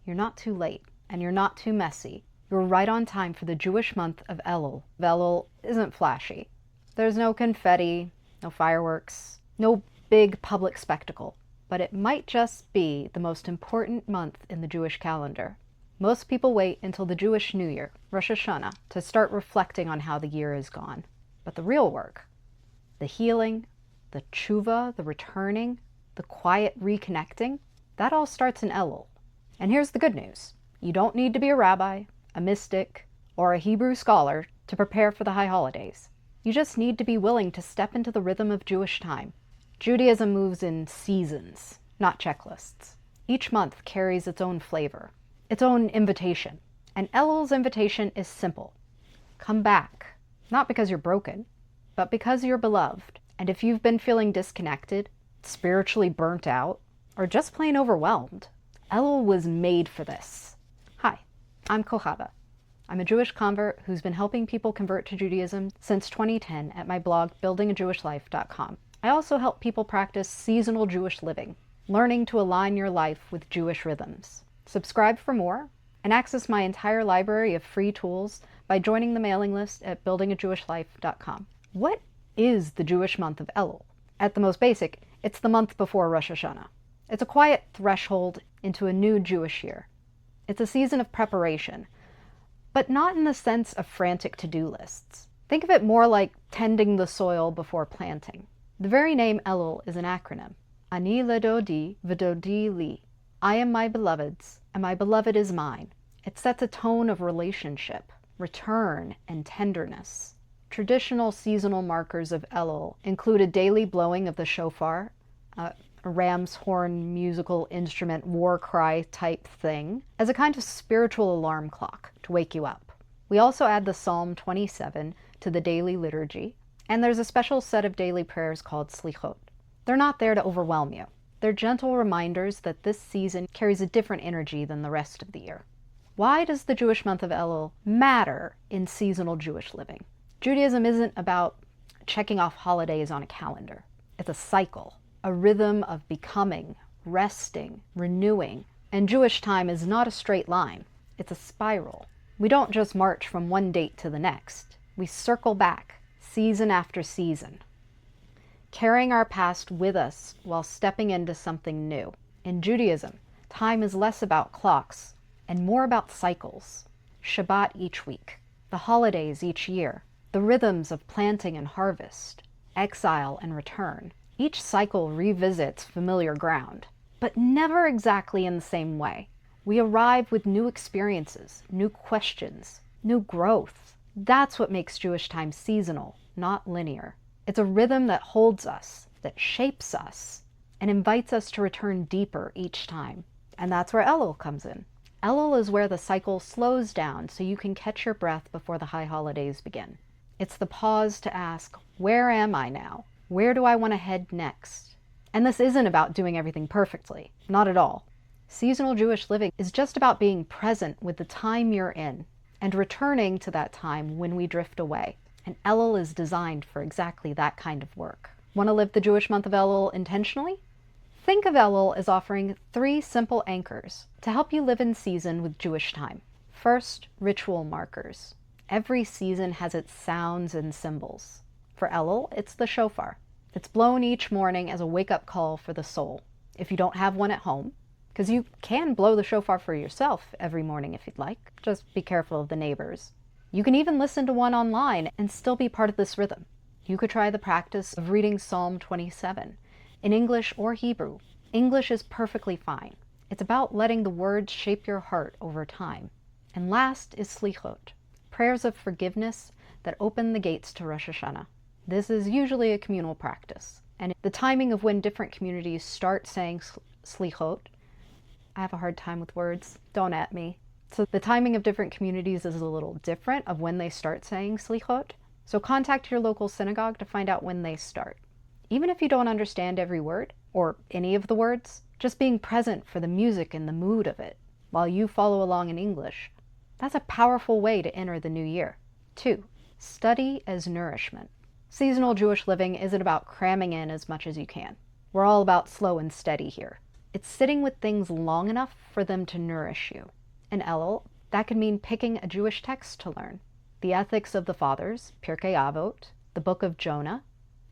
You're not too late, and you're not too messy. You're right on time for the Jewish month of Elul. Elul isn't flashy. There's no confetti, no fireworks, no big public spectacle, but it might just be the most important month in the Jewish calendar. Most people wait until the Jewish New Year, Rosh Hashanah, to start reflecting on how the year has gone. But the real work, the healing, the tshuva, the returning, the quiet reconnecting, that all starts in Elul. And here's the good news. You don't need to be a rabbi, a mystic, or a Hebrew scholar to prepare for the high holidays. You just need to be willing to step into the rhythm of Jewish time. Judaism moves in seasons, not checklists. Each month carries its own flavor, its own invitation. And Elul's invitation is simple. Come back, not because you're broken, but because you're beloved. And if you've been feeling disconnected, spiritually burnt out, or just plain overwhelmed, Elul was made for this. Hi, I'm Kochava. I'm a Jewish convert who's been helping people convert to Judaism since 2010 at my blog, buildingajewishlife.com. I also help people practice seasonal Jewish living, learning to align your life with Jewish rhythms. Subscribe for more and access my entire library of free tools by joining the mailing list at buildingajewishlife.com. What is the Jewish month of Elul? At the most basic, it's the month before Rosh Hashanah. It's a quiet threshold into a new Jewish year. It's a season of preparation, but not in the sense of frantic to-do lists. Think of it more like tending the soil before planting. The very name Elul is an acronym. Ani ledodi v'dodi li. I am my beloved's, and my beloved is mine. It sets a tone of relationship, return, and tenderness. Traditional seasonal markers of Elul include a daily blowing of the shofar, a ram's horn musical instrument war cry type thing, as a kind of spiritual alarm clock to wake you up. We also add the Psalm 27 to the daily liturgy, and there's a special set of daily prayers called selichot. They're not there to overwhelm you. They're gentle reminders that this season carries a different energy than the rest of the year. Why does the Jewish month of Elul matter in seasonal Jewish living? Judaism isn't about checking off holidays on a calendar. It's a cycle, a rhythm of becoming, resting, renewing. And Jewish time is not a straight line. It's a spiral. We don't just march from one date to the next. We circle back, season after season, carrying our past with us while stepping into something new. In Judaism, time is less about clocks and more about cycles. Shabbat each week, the holidays each year, the rhythms of planting and harvest, exile and return. Each cycle revisits familiar ground, but never exactly in the same way. We arrive with new experiences, new questions, new growth. That's what makes Jewish time seasonal, not linear. It's a rhythm that holds us, that shapes us, and invites us to return deeper each time. And that's where Elul comes in. Elul is where the cycle slows down so you can catch your breath before the high holidays begin. It's the pause to ask, where am I now? Where do I want to head next? And this isn't about doing everything perfectly. Not at all. Seasonal Jewish living is just about being present with the time you're in and returning to that time when we drift away. And Elul is designed for exactly that kind of work. Want to live the Jewish month of Elul intentionally? Think of Elul as offering 3 simple anchors to help you live in season with Jewish time. First, ritual markers. Every season has its sounds and symbols. For Elul, it's the shofar. It's blown each morning as a wake-up call for the soul. If you don't have one at home, because you can blow the shofar for yourself every morning if you'd like, just be careful of the neighbors. You can even listen to one online and still be part of this rhythm. You could try the practice of reading Psalm 27 in English or Hebrew. English is perfectly fine. It's about letting the words shape your heart over time. And last is selichot, prayers of forgiveness that open the gates to Rosh Hashanah. This is usually a communal practice, and the timing of when different communities start saying selichot, I have a hard time with words, don't at me. So the timing of different communities is a little different of when they start saying selichot. So contact your local synagogue to find out when they start. Even if you don't understand every word, or any of the words, just being present for the music and the mood of it, while you follow along in English, that's a powerful way to enter the new year. 2, study as nourishment. Seasonal Jewish living isn't about cramming in as much as you can. We're all about slow and steady here. It's sitting with things long enough for them to nourish you. In Elul, that could mean picking a Jewish text to learn. The Ethics of the Fathers, Pirkei Avot, the Book of Jonah,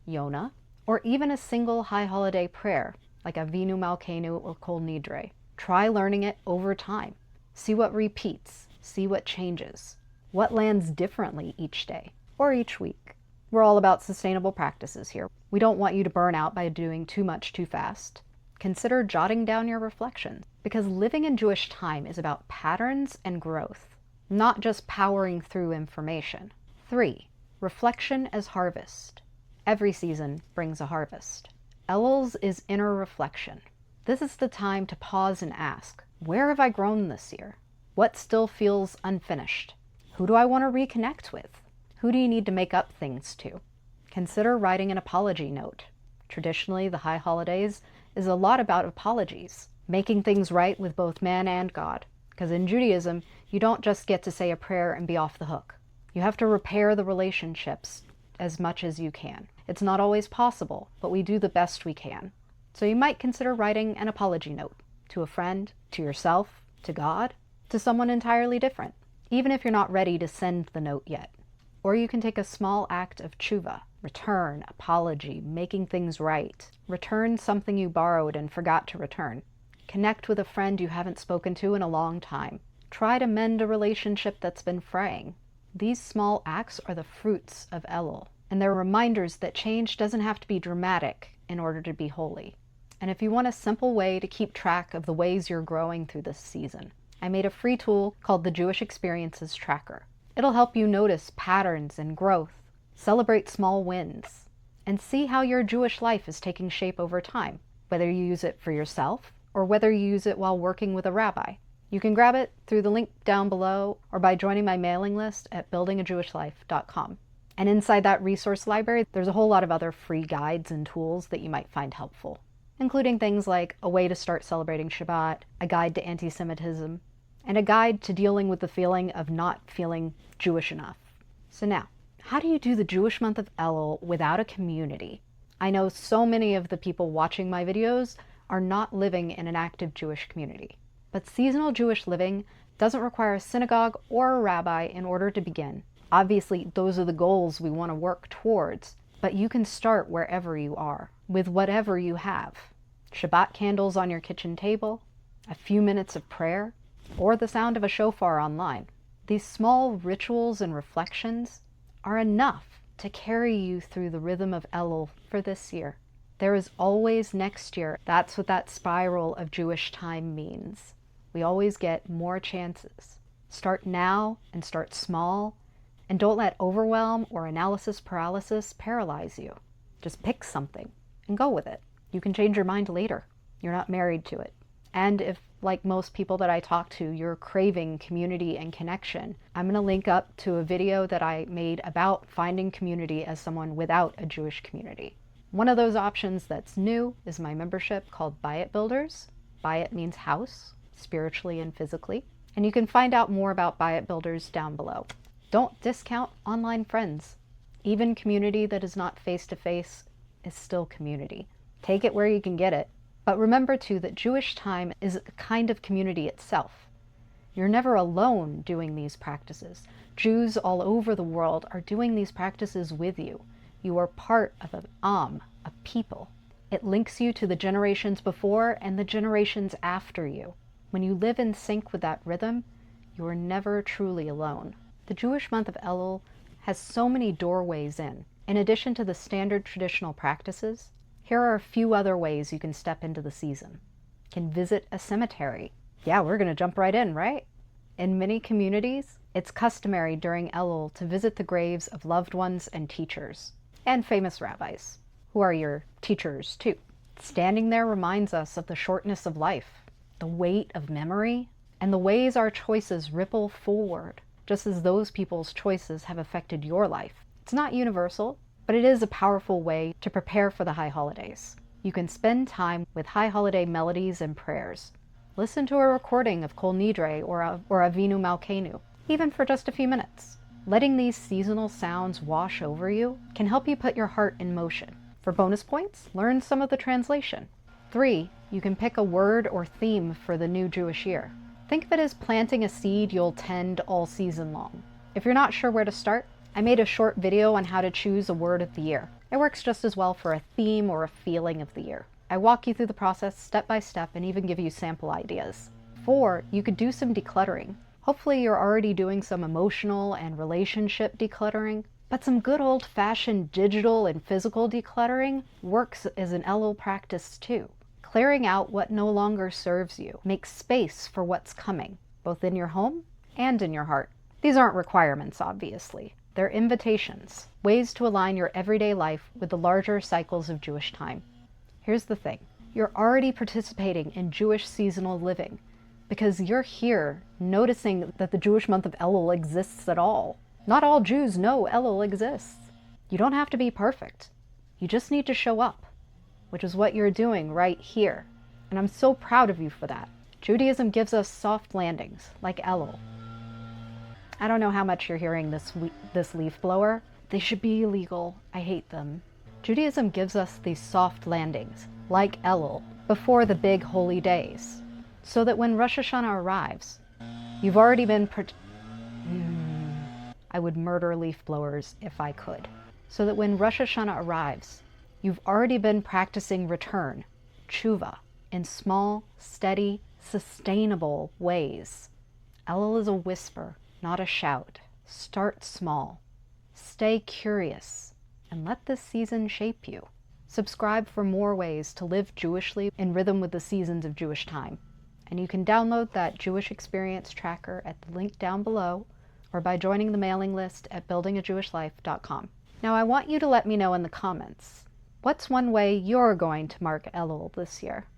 Yonah, or even a single high holiday prayer, like Avinu Malkeinu or Kol Nidre. Try learning it over time. See what repeats, see what changes, what lands differently each day or each week. We're all about sustainable practices here. We don't want you to burn out by doing too much too fast. Consider jotting down your reflections, because living in Jewish time is about patterns and growth, not just powering through information. 3. Reflection as harvest. Every season brings a harvest. Elul's is inner reflection. This is the time to pause and ask, where have I grown this year? What still feels unfinished? Who do I want to reconnect with? Who do you need to make up things to? Consider writing an apology note. Traditionally, the high holidays is a lot about apologies, making things right with both man and God. Because in Judaism, you don't just get to say a prayer and be off the hook. You have to repair the relationships as much as you can. It's not always possible, but we do the best we can. So you might consider writing an apology note to a friend, to yourself, to God, to someone entirely different, even if you're not ready to send the note yet. Or you can take a small act of tshuva, return, apology, making things right. Return something you borrowed and forgot to return. Connect with a friend you haven't spoken to in a long time. Try to mend a relationship that's been fraying. These small acts are the fruits of Elul, and they're reminders that change doesn't have to be dramatic in order to be holy. And if you want a simple way to keep track of the ways you're growing through this season, I made a free tool called the Jewish Experiences Tracker. It'll help you notice patterns and growth, celebrate small wins, and see how your Jewish life is taking shape over time, whether you use it for yourself or whether you use it while working with a rabbi. You can grab it through the link down below or by joining my mailing list at buildingajewishlife.com. And inside that resource library, there's a whole lot of other free guides and tools that you might find helpful, including things like a way to start celebrating Shabbat, a guide to anti-Semitism, and a guide to dealing with the feeling of not feeling Jewish enough. So now, how do you do the Jewish month of Elul without a community? I know so many of the people watching my videos are not living in an active Jewish community. But seasonal Jewish living doesn't require a synagogue or a rabbi in order to begin. Obviously, those are the goals we want to work towards, but you can start wherever you are, with whatever you have. Shabbat candles on your kitchen table, a few minutes of prayer, or the sound of a shofar online. These small rituals and reflections are enough to carry you through the rhythm of Elul for this year. There is always next year. That's what that spiral of Jewish time means. We always get more chances. Start now and start small, and don't let overwhelm or analysis paralysis paralyze you. Just pick something and go with it. You can change your mind later. You're not married to it. And if, like most people that I talk to, you're craving community and connection, I'm going to link up to a video that I made about finding community as someone without a Jewish community. One of those options that's new is my membership called Bayit Builders. Bayit means house, spiritually and physically. And you can find out more about Bayit Builders down below. Don't discount online friends. Even community that is not face-to-face is still community. Take it where you can get it. But remember too that Jewish time is a kind of community itself. You're never alone doing these practices. Jews all over the world are doing these practices with you. You are part of an a people. It links you to the generations before and the generations after you. When you live in sync with that rhythm, you are never truly alone. The Jewish month of Elul has so many doorways in. In addition to the standard traditional practices, here are a few other ways you can step into the season. You can visit a cemetery. Yeah, we're going to jump right in, right? In many communities, it's customary during Elul to visit the graves of loved ones and teachers, and famous rabbis, who are your teachers too. Standing there reminds us of the shortness of life, the weight of memory, and the ways our choices ripple forward, just as those people's choices have affected your life. It's not universal, but it is a powerful way to prepare for the high holidays. You can spend time with high holiday melodies and prayers. Listen to a recording of Kol Nidre or Avinu Malkeinu, even for just a few minutes. Letting these seasonal sounds wash over you can help you put your heart in motion. For bonus points, learn some of the translation. 3, You can pick a word or theme for the new Jewish year. Think of it as planting a seed you'll tend all season long. If you're not sure where to start, I made a short video on how to choose a word of the year. It works just as well for a theme or a feeling of the year. I walk you through the process step by step and even give you sample ideas. 4, you could do some decluttering. Hopefully you're already doing some emotional and relationship decluttering, but some good old-fashioned digital and physical decluttering works as an Elul practice too. Clearing out what no longer serves you makes space for what's coming, both in your home and in your heart. These aren't requirements, obviously. They're invitations, ways to align your everyday life with the larger cycles of Jewish time. Here's the thing. You're already participating in Jewish seasonal living because you're here noticing that the Jewish month of Elul exists at all. Not all Jews know Elul exists. You don't have to be perfect. You just need to show up, which is what you're doing right here. And I'm so proud of you for that. Judaism gives us soft landings, like Elul. I don't know how much you're hearing this leaf blower. They should be illegal. I hate them. Judaism gives us these soft landings, like Elul, before the big holy days, so that when Rosh Hashanah arrives, you've already been I would murder leaf blowers if I could. So that when Rosh Hashanah arrives, you've already been practicing return, tshuva, in small, steady, sustainable ways. Elul is a whisper, not a shout. Start small. Stay curious, and let this season shape you. Subscribe for more ways to live Jewishly in rhythm with the seasons of Jewish time. And you can download that Jewish Experience Tracker at the link down below, or by joining the mailing list at buildingajewishlife.com. Now I want you to let me know in the comments, what's one way you're going to mark Elul this year?